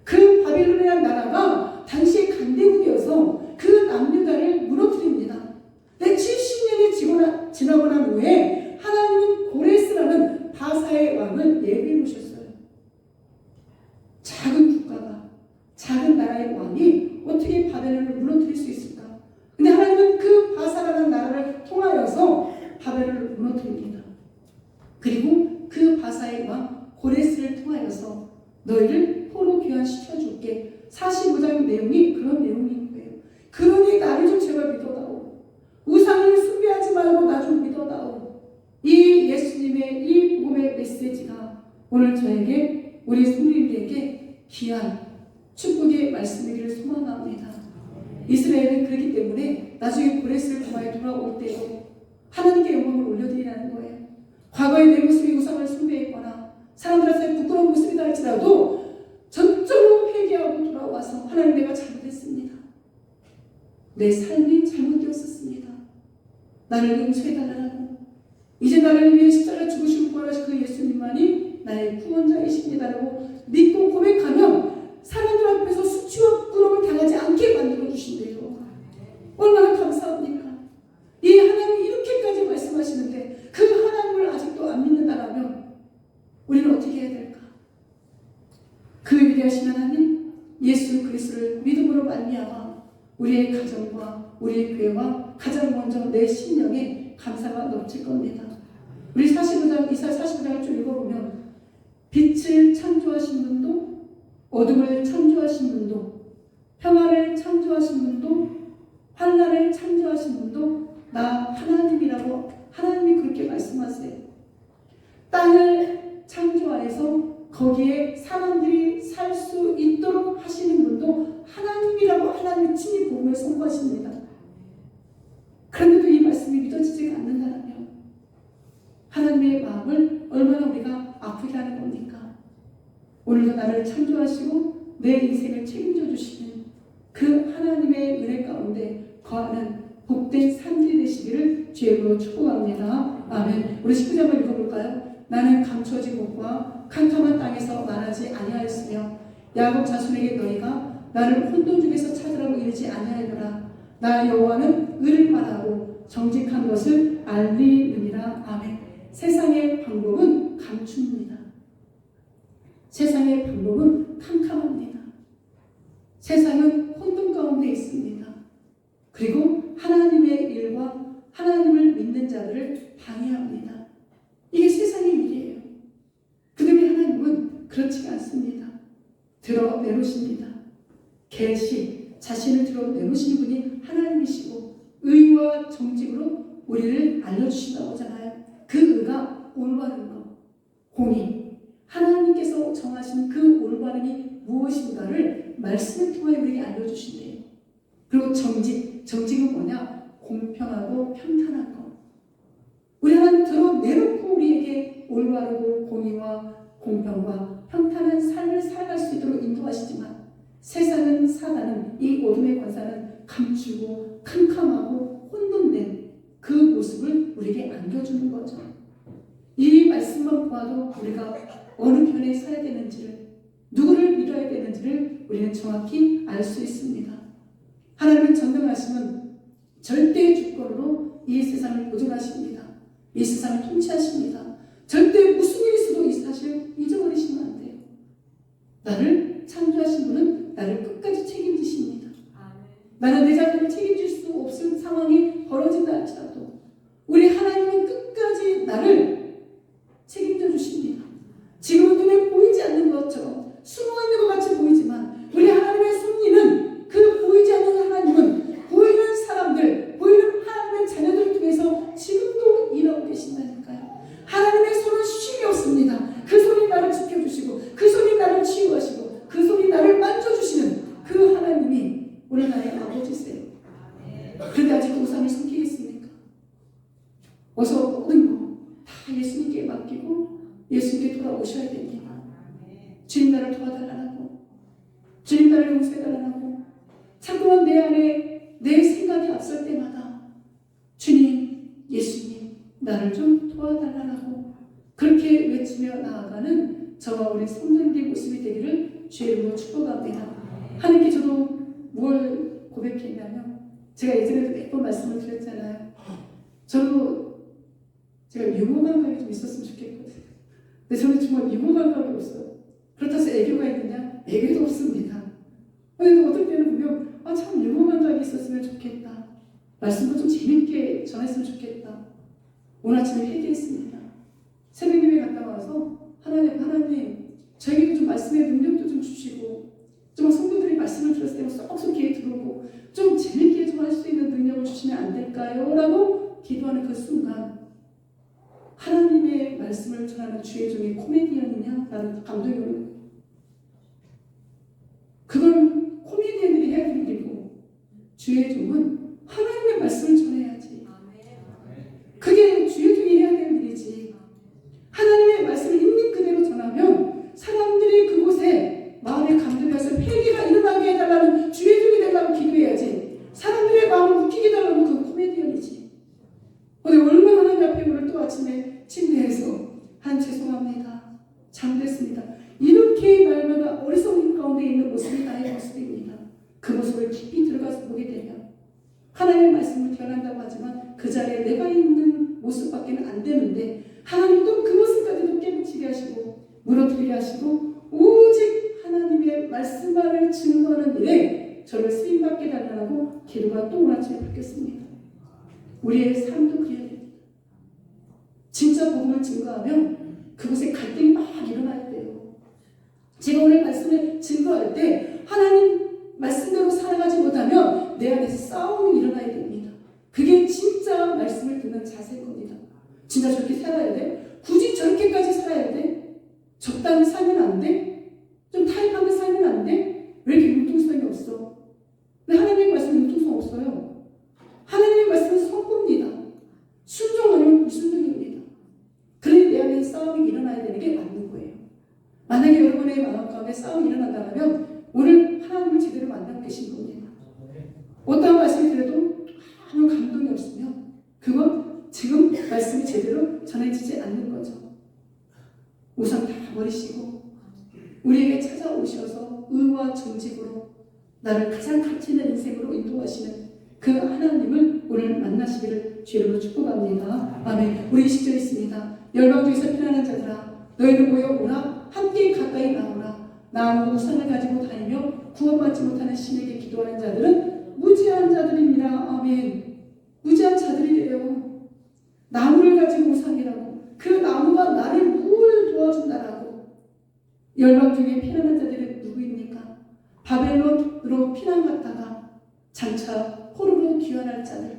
그 바벨론이라는 나라가 당시에 강대국이어서 그 남유다를 무너뜨립니다. 근데 70년이 지나고 난 후에 하나님은 고레스라는 바사의 왕을 예비해 놓으셨어요. 작은 국가가, 작은 나라의 왕이 어떻게 바벨론을 무너뜨릴 수 있을까? 근데 하나님은 그 바사라는 나라를 통하여서 바벨론을 무너뜨립니다. 그리고 그 바사의 왕 고레스를 통하여서 너희를 포로 귀환시켜줄게. 45장 내용이 그런 내용인 거예요. 그러니 나를 좀 제발 믿어다오. 우상을 숭배하지 말고 나 좀 믿어다오. 이 예수님의 이 복음의 메시지가 오늘 저에게 우리 성도님들에게 귀한 축복의 말씀이기를 소망합니다. 이스라엘은 그렇기 때문에 나중에 고레스를 통하여 돌아올 때도 하나님께 영광을 올려드리라는 거예요. 과거의 내 모습이 우상을 숭배했거나 사람들 앞에 부끄러운 모습이다 할지라도 전적으로 회개하고 돌아와서 하나님 내가 잘못했습니다. 내 삶이 잘못되었었습니다. 나를 용서해달라고 이제 나를 위해 십자가 죽으시고 부활하신 그 예수님만이 나의 구원자이십니다라고 믿고 고백하면 사람들 앞에서 수치와 부끄러움을 당하지 않게 만들어주신대요. 얼마나 감사합니까? 이 하나님이 이렇게까지 말씀하시는데 그 하나님을 아직도 안 믿는다라면 우리는 어떻게 해야 될까? 그 위대하신 하나님 예수 그리스도를 믿음으로 말미암아 우리의 가정과 우리의 교회와 가장 먼저 내 심령에 감사가 넘칠 겁니다. 우리 45장 이사야 45장을 좀 읽어보면 빛을 창조하신 분도 어둠을 창조하신 분도 평화를 창조하신 분도 환난을 창조하신 분도 나 하나님이라고 하나님이 그렇게 말씀하세요. 땅을 창조하여서 거기에 사람들이 살 수 있도록 하시는 분도 하나님이라고 하나님이 친히 복음을 선포하십니다. 그런데도 이 말씀이 믿어지지가 않는다면 하나님의 마음을 얼마나 우리가 아프게 하는 겁니까? 오늘도 나를 창조하시고 내 인생을 책임져 주시는 그 하나님의 은혜 가운데 거하는 복된 삶이 되시기를 주의로 축복합니다. 아멘. 우리 19절 한번 읽어볼까요? 나는 감춰진 곳과 캄캄한 땅에서 말하지 아니하였으며 야곱 자손에게 너희가 나를 혼돈 중에서 찾으라고 이르지 아니하였노라. 나 여호와는 의를 말하고 정직한 것을 알리느니라. 아멘. 세상의 방법은 감춥니다. 세상의 방법은 캄캄합니다. 세상은 혼돈 가운데 있습니다. 그리고 하나님의 일과 하나님을 믿는 자들을 방해합니다. 이게 세상의 일이에요. 그런데 하나님은 그렇지가 않습니다. 드러내놓으십니다. 계시 자신을 드러내놓으시는 분이 하나님이시고 의와 정직으로 우리를 알려주신다고 하잖아요. 그 의가 올바른 것, 공의, 하나님께서 정하신 그 올바름이 무엇인가를 말씀을 통하여 우리에게 알려주신대요. 그리고 정직은 뭐냐? 공평하고 평탄한 것. 우리 하나님 드러내놓고 우리에게 올바르고 공의와 공평과 평탄한 삶을 살아갈 수 있도록 인도하시지만 세상은, 사단은, 이 어둠의 권사는 감추고 캄캄하고 혼돈된 그 모습을 우리에게 안겨주는 거죠. 이 말씀만 보아도 우리가 어느 편에 서야 되는지를, 누구를 믿어야 되는지를 우리는 정확히 알 수 있습니다. 하나님은 전능하심은 절대 주권으로 이 세상을 보존하십니다. 이 세상을 통치하십니다. 절대 무슨 일이 있어도 이 사실을 잊어버리시면 안 돼요. 나를 창조하신 분은 나를 끝까지 책임지십니다. 나는 내 자신을 책임질 수 없을 상황이 벌어진다 할지라도 우리 하나님은 끝까지 나를 책임져 주십니다. 지금은 눈에 보이지 않는 것처럼 숨어있는 것 같이 보이지만 우리 하나님의 섭리는, 그 보이지 않는 하나님은 보이는 사람들, 보이는 하나님의 자녀들을 통해서 지금도 일하고 계신다니까요. 하나님의 손은 쉼이 없습니다. 그 손이 나를 지켜주시고, 그 손이 나를 치유하시고, 그 손이 나를 만져주시는 그 하나님이 오늘 나의 아버지세요. 그런데 아직도 우상을 섬기겠습니까? 어서 모든 거 다 예수님께 맡기고 예수님께 돌아오셔야 됩니다. 주님 나를 도와달라고, 주님 나를 용서해달라고, 자꾸만 내 안에 내 생각이 앞설 때마다 주님, 예수님 나를 좀 도와달라고 그렇게 외치며 나아가는 저와 우리 성도님들의 모습이 되기를 주의 이름으로 축복합니다. 하나님께 저도 뭘 고백했냐면, 제가 예전에도 몇 번 말씀을 드렸잖아요. 제가 유머 감각이 좀 있었으면 좋겠거든요. 근데 저는 정말 유머 감각이 없어요. 그렇다고 해서 애교가 있느냐? 애교도 없습니다. 근데 어떨 때는 보면 참 유머 감각이 있었으면 좋겠다. 말씀도 좀 재밌게 전했으면 좋겠다. 오늘 아침에 회개했습니다. 새벽 예배 갔다 와서 하나님 저에게도 좀 말씀의 능력도 좀 주시고, 좀 성도들이 말씀을 들었을 때 쏙쏙 귀에 들어오고 좀 재밌게 좀 할 수 있는 능력을 주시면 안 될까요? 라고 기도하는 그 순간 하나님의 말씀을 전하는 주의 종이 코미디언이냐? 라는 감동이 오는 거예요. 그건 코미디언들이 해야 되는 일이고 주의 종은 하나님의 말씀을 전해야지. 그게 주의 종이 해야 되는 일이지. 하나님의 말씀을 있는 그대로 전하면 사람들이 그곳에 마음의 감동이 와서 회개가 일어나게 해달라는 주의 종이 되려고 기도해야지. 사람들의 마음을 웃기게 해달라고 그 코미디언이지. 근데 얼마나 하나님 앞에 오늘 또 아침에 침대에서 죄송합니다. 잠됐습니다. 이렇게 날마다 어리석은 가운데 있는 모습이 나의 모습입니다. 그 모습을 깊이 들어가서 보게 되면 하나님의 말씀을 변한다고 하지만 그 자리에 내가 있는 모습밖에 안 되는데 하나님도 그 모습까지도 깨우치게 하시고 무너뜨리게 하시고 오직 하나님의 말씀만을 증거하는 일에 저를 쓰임받게 달라고 기도가 또 오늘 아침에 바뀌었습니다. 우리의 삶도 그래야 됩니다. 진짜 복음을 증거하면 그곳에 갈등이 막 일어나야 돼요. 제가 오늘 말씀을 증거할 때 하나님 말씀대로 살아가지 못하면 내 안에서 싸움이 일어나야 됩니다. 그게 진짜 말씀을 듣는 자세일 겁니다. 진짜 저렇게 살아야 돼? 굳이 저렇게까지 살아야 돼? 적당히 살면 안 돼? 좀 타협하게 살면 안 돼? 왜 이렇게 융통성이 없어? 근데 하나님의 말씀은 융통성 없어요. 하나님의 말씀은 선고입니다. 순종 아니면 불순종입니다. 그러니 내 안에 싸움이 일어나야 되는 게 맞는 거예요. 만약에 여러분의 마음 가운데 싸움이 일어난다면 오늘 하나님을 제대로 만나고 계신 겁니다. 어떤 말씀이 들어도 아무 감동이 없으면 그건 지금 말씀이 제대로 전해지지 않는 거죠. 우선 다 버리시고 우리에게 찾아오셔서 의와 정직으로 나를 가장 가치 있는 인생으로 인도하시는 그 하나님을 오늘 만나시기를 주님으로 축복합니다. 아멘. 우리 10절 있습니다. 열방 중에서 편안한 자들아 너희는 모여오라. 함께 가까이 나오라. 나무 우상을 가지고 다니며 구원받지 못하는 신에게 기도하는 자들은 무지한 자들입니다. 아멘. 무지한 자들이래요. 나무를 가지고 우상이라고. 그 나무가 나를 뭘 도와준다라고. 열방 중에 편안한 자들은 누구입니까? 바벨론으로 피난 갔다가 장차 포로로 귀환할 자들,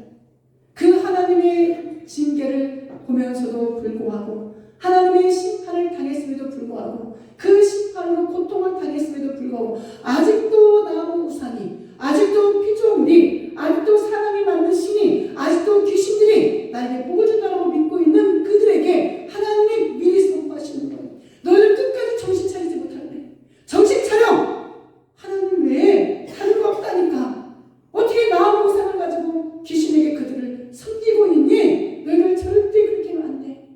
그 하나님의 징계를 보면서도 불구하고 하나님의 심판을 당했음에도 불구하고 그 심판으로 고통을 당했음에도 불구하고 아직도 나무 우상이, 아직도 피조물이, 아직도 사람이 만든 신이, 아직도 귀신들이 나에게 복을 준다고 믿고 있는 그들에게 하나님의 미리 선포하시는 거예요. 너희들 끝까지 정신 차리지 못하네. 정신 차려! 하나님 외에 다른 거 없다니까. 어떻게 나무 우상을 가지고 귀신에게 그들을 섬기고 있니? 너희들 절대 그렇게 하면 안 돼.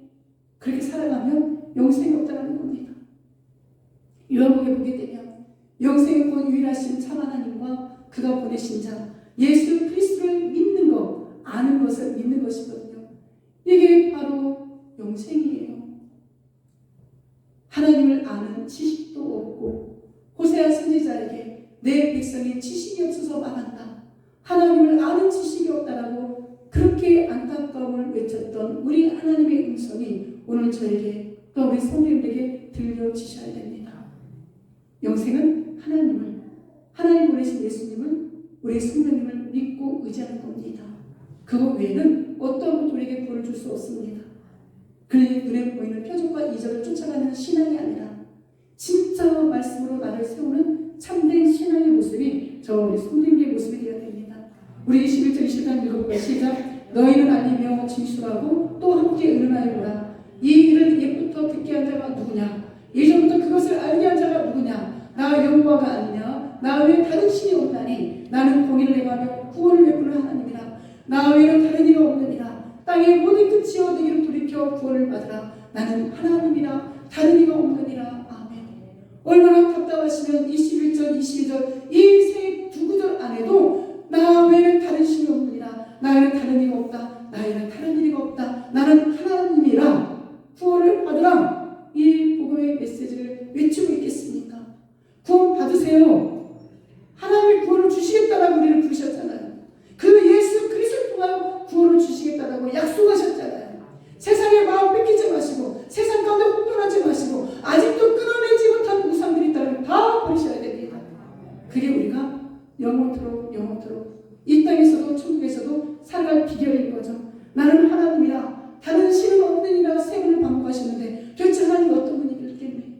그렇게 살아가면 영생이 없다는 겁니다. 요한복음에 보게 되면 영생의 곧 유일하신 참 하나님과 그가 보내신 자 예수 그리스도를 믿는 것, 아는 것을 믿는 것이거든요. 이게 바로 영생이에요. 하나님을 아는 지식도 없고 호세아 선지자에게 내 백성이 지식이 없어서 망한다, 하나님을 아는 지식이 없다라고 그렇게 안타까움을 외쳤던 우리 하나님의 음성이 오늘 저에게 또 우리 성도님들에게 들려주셔야 됩니다. 영생은 하나님 보내신 예수님을, 우리 성령님을 믿고 의지하는 겁니다. 그것 외에는 어떤 것도 우리에게 구원을 줄 수 없습니다. 그의 눈에 보이는 표적과 이적을 쫓아가는 신앙이 아니라 진짜 말씀으로 나를 세우는 참된 신앙의 모습이 저 우리 성도님의 모습이 되어야 됩니다. 우리 21절 22절 읽어볼까요? 시작. 너희는 알리며 진술하고 또 함께 의논하여보라. 이 일은 옛부터 듣게 한 자가 누구냐? 예전부터 그것을 알게 한 자가 누구냐? 나 여호와가 아니냐? 나 외에 다른 신이 없나니? 나는 공의를 행하며 구원을 베푸는 하나님이라. 나 외에는 다른 이가 없느니라. 땅의 모든 끝이 어디기를 돌이켜 구원을 받으라. 나는 하나님이라 다른 이가 없느니라. 아멘. 얼마나 답답하시면 21절 22절 이 세 두 구절 안에도 나 외에는 다른 신이 없느니라. 나 외에는 다른 이가 없다. 나 외에는 다른 이가 없다. 나는 하나님이라 구원을 받으라. 이 복음의 메시지를 외치고 있겠습니까? 구원 받으세요. 하나님이 구원을 주시겠다라고 우리를 부르셨잖아요. 그 예수 그리스도를 통하여 구원을 주시겠다라고 약속하셨잖아요. 세상의 마음 뺏기지 마시고 세상 가운데 혼돈하지 마시고 아직도 끊어내지 못한 우상들이 있다면 다 버리셔야 됩니다. 그게 우리가 영원토록 이 땅에서도 천국에서도 살아갈 비결인 거죠. 나는 하나님이라 다른 신은 없느니라 세 번을 반복하시는데 도대체 하나님 어떤 분이겠니?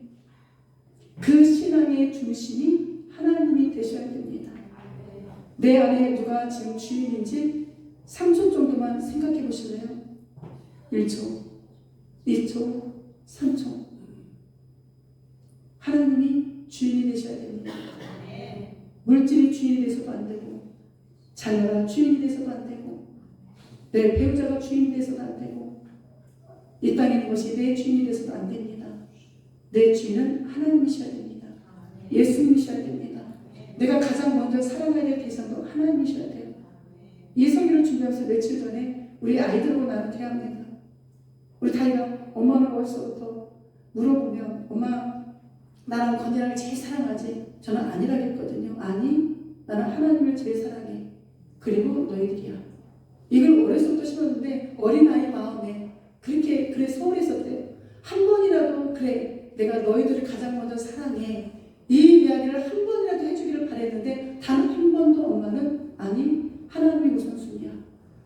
그 신앙의 중심이 하나님이 되셔야 됩니다. 내 안에 누가 지금 주인인지 3초 정도만 생각해 보실래요? 1초, 2초, 3초. 하나님이 주인이 되셔야 됩니다. 물질이 주인이 돼서도 안 되고, 자녀가 주인이 돼서도 안 되고, 내 배우자가 주인이 돼서도 안 되고, 이 땅에 있는 것이 내 주인이 돼서도 안 됩니다. 내 주인은 하나님이셔야 됩니다. 예수님이셔야 됩니다. 내가 가장 먼저 사랑해야 될 대상도 하나님이셔야 돼요. 이 설교를 준비하면서 며칠 전에 우리 아이들하고 나누게 합니다. 우리 다이가 엄마는 어디서부터 물어보면 엄마 나랑 건재랑을 제일 사랑하지? 저는 아니라겠거든요. 아니 나는 하나님을 제일 사랑해. 그리고 너희들이야. 이걸 어렸을 때 심었는데 어린아이 마음에 그래 서울했었대요. 한 번이라도 그래 내가 너희들을 가장 먼저 사랑해. 이 이야기를 한 번이라도 해주기를 바랬는데 단 한 번도 엄마는 아니 하나님이 우선순위야.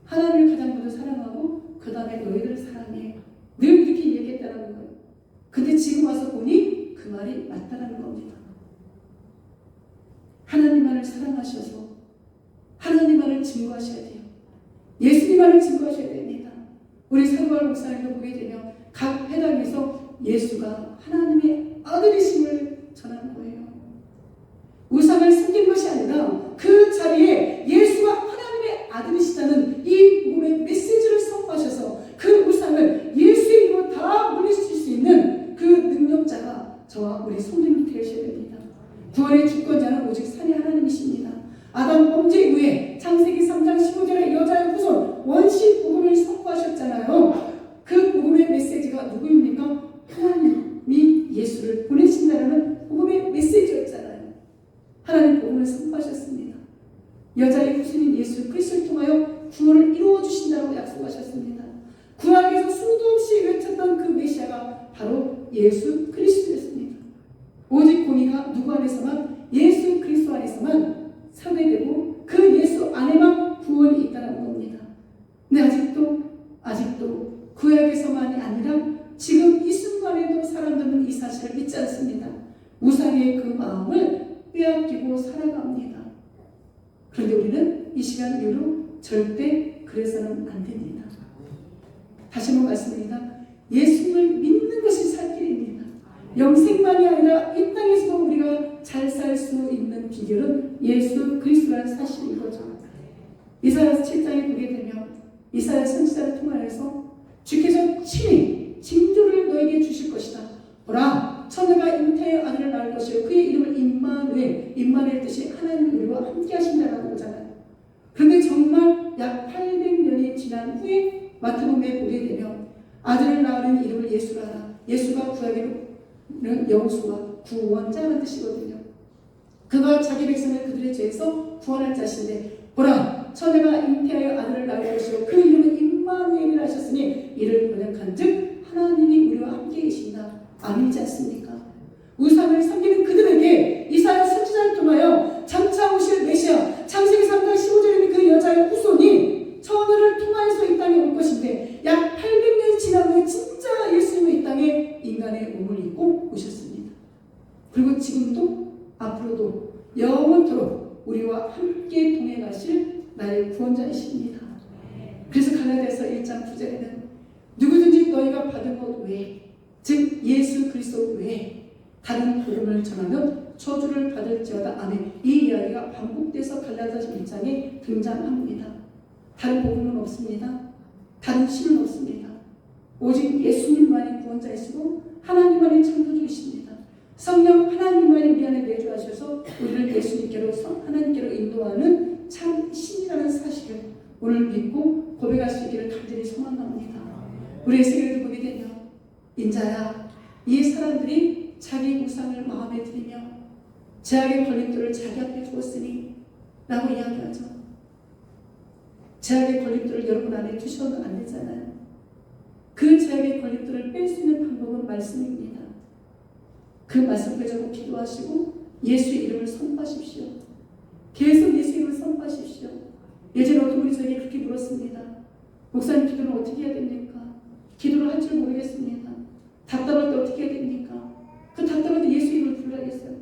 하나님을 가장 먼저 사랑하고 그 다음에 너희들을 사랑해. 늘 이렇게 얘기했다는 거예요. 근데 지금 와서 보니 그 말이 맞다는 겁니다. 하나님만을 사랑하셔서 하나님만을 증거하셔야 돼요. 예수님만을 증거하셔야 됩니다. 우리 사도바울 목사님도 보게 되면 각 회당에서 예수가 하나님의 아들이심을 전하는 거예요. 우상을 섬긴 것이 아니라 그 자리에 예수가 하나님의 아들이시다는 이 복음의 메시지를 선포하셔서 그 우상을 예수의 이름으로 다 물리칠 수 있는 그 능력자가 저와 우리 성도님이 되셔야 됩니다. 구원의 주권자는 오직 삼위 하나님이십니다. 아담 범죄 이후에 창세기 3장 15절에 여자의 후손 원시 복음을 선포하셨잖아요. 그 복음의 메시지가 누구입니까? 하나님이 예수를 보내신다는 복음의 메시지였잖아요. 하나님 복음을 선포하셨습니다. 여자의 후손인 예수 그리스도를 통하여 구원을 이루어 주신다고 약속하셨습니다. 구약에서 수도 없이 외쳤던 그 메시아가 바로 예수 그리스도였습니다. 오직 공의가 누구 안에서만 예수 그리스도 안에서만 살게 되고 그 예수 안에만 구원이 있다는 겁니다. 근데 아직도 구약에서만이 아니라 지금 이 순간에도 사람들은 이 사실을 믿지 않습니다. 우상의 그 마음을 빼앗기고 살아갑니다. 그런데 우리는 이 시간 이후로 절대 그래서는 안 됩니다. 다시 한번 말씀드립니다. 예수를 믿는 것이 살 길입니다. 영생만이 아니라 이 땅에서도 우리가 잘 살 수 있는 비결은 예수 그리스도라는 사실인 거죠. 이사야 7장에 보게 되면 이사야 선지자를 통하여서 주께서 친히 징조를 너에게 주실 것이다. 보라, 처녀가 잉태의 아들을 낳을 것이요 그의 이름을 임마누엘 뜻이 하나님 우리와 함께 하신다라고 하잖아요. 그런데 정말 약 800년이 지난 후에 마태복음에 보게 되면 아들을 낳으는 이름을 예수라 하라. 예수가 구약에는 여호수아 구원자라는 뜻이거든요. 그가 자기 백성을 그들의 죄에서 구원할 자신데 보라, 처녀가 잉태하여 아들을 낳을 것이요 그 이름은 임마누엘이라 하셨으니 이를 번역한즉 하나님이 우리와 함께 계신다. 아멘이지 않습니까? 우상을 섬기는 그들에게 이사야 선지자를 통하여 장차 오실 메시아 창세기 3장 15절에 그 여자의 후손이 처녀를 통하여서 이 땅에 올 것인데 약 800년이 지난 후에 진짜 예수님은 이 땅에 인간의 몸을 입고 오셨습니다. 그리고 지금도 앞으로도 영원토록 우리와 함께 동행하실 나의 구원자이십니다. 그래서 갈라디아서 1장 9절에는 누구든지 너희가 받은 것 외에 즉 예수 그리스도 외에 다른 복음을 전하면 저주를 받을지어다. 아멘. 이 이야기가 반복돼서 갈라디아서 1장에 등장합니다. 다른 복음은 없습니다. 다른 신은 없습니다. 오직 예수님만이 구원자이시고 하나님만이 창조주이십니다. 성령 하나님만이 우리 안에 내주하셔서 우리를 예수님께로 하나님께로 인도하는 참 신이라는 사실을 오늘 믿고 고백할 수 있기를 간절히 소망합니다. 우리의 세계를 보게 되면 인자야, 이 사람들이 자기 우상을 마음에 들이며 죄악의 걸림돌을 자기 앞에 두었으니 라고 이야기하죠. 죄악의 걸림돌을 여러분 안에 두셔도 안 되잖아요. 그 죄악의 걸림돌을 뺄 수 있는 방법은 말씀입니다. 그 말씀 빼자고 기도하시고 예수의 이름을 선포하십시오. 계속 예수의 이름을 선포하십시오. 예전에 어떤 분이 저에게 그렇게 물었습니다. 목사님, 기도는 어떻게 해야 됩니까? 기도를 할 줄 모르겠습니다. 답답할 때 어떻게 해야 됩니까? 그 답답할 때 예수 이름을 불러야겠어요.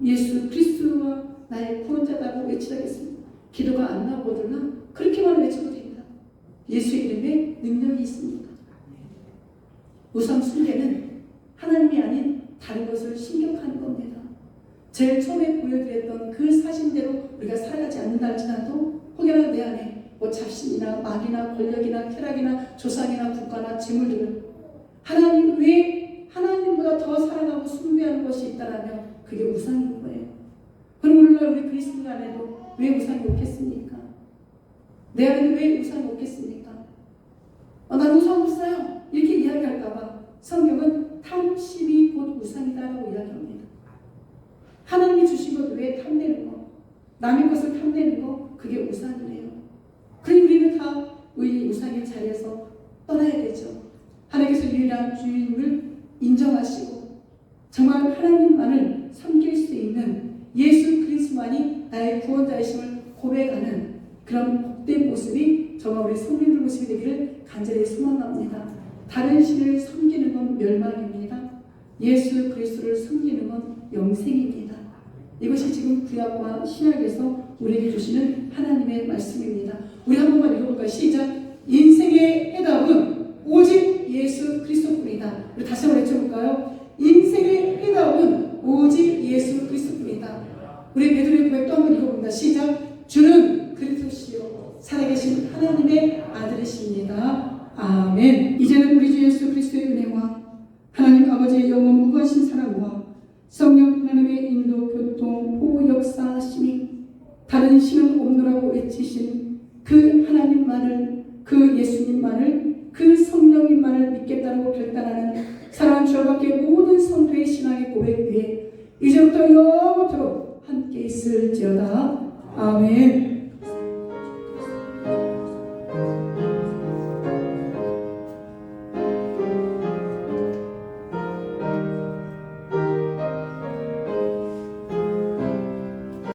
예수 그리스도와 나의 구원자다고 외치라겠습니다. 기도가 안 나오거나 그렇게만 외쳐도 됩니다. 예수의 이름에 능력이 있습니다. 우상 숭배는 하나님이 아닌 다른 것을 신격하는 겁니다. 제일 처음에 보여드렸던 그 사실대로 우리가 살아가지 않는다 할지라도 혹여나 내 안에 뭐 잡신이나 막이나 권력이나 쾌락이나 조상이나 국가나 재물들을 하나님 외에 하나님보다 더 사랑하고 숭배하는 것이 있다라면 그게 우상인 거예요. 그럼 오늘날 우리 그리스도 안에도 왜 우상이 없겠습니까? 내 안에도 왜 우상이 없겠습니까? 난 우상 없어요. 이렇게 이야기할까봐 성경은 탐심이 곧 우상이다라고 이야기합니다. 하나님이 주신 것 외에 탐내는 거, 남의 것을 탐내는 거, 그게 우상이래요. 그러니 우리는 다 우리 우상의 자리에서 떠나야 되죠. 하나님께서 유일한 주인을 인정하시고 정말 하나님만을 섬길 수 있는 예수 그리스도만이 나의 구원자이심을 고백하는 그런 복된 모습이 정말 우리 성도들 모습이 되기를 간절히 소망합니다. 다른 신을 섬기는 건 멸망입니다. 예수 그리스도를 섬기는 건 영생입니다. 이것이 지금 구약과 신약에서 우리에게 주시는 하나님의 말씀입니다. 우리 한 번만 읽어볼까요? 시작. 인생의 해답은 오직 예수 그리스도뿐이다. 우리 다시 한번 외쳐볼까요? 인생의 해답은 오직 예수 그리스도뿐이다. 우리 베드로의 고백 또 한 번 읽어봅니다. 시작. 주는 그리스도시요 살아계신 하나님의 아들이십니다. 아멘. 이제는 우리 주 예수 그리스도의 은혜와 하나님 아버지의 영원 무거하신 사랑과 성령 하나님의 인도 교통 보호 역사하심이 다른 신은 없노라고 외치신 그 하나님만을, 그 예수님만을, 그 성령님만을 믿겠다고 결단하는 사랑하는 주밖에 모든 성도의 신앙의 고백 위에 이제부터 영원토록 함께 있을지어다. 아멘.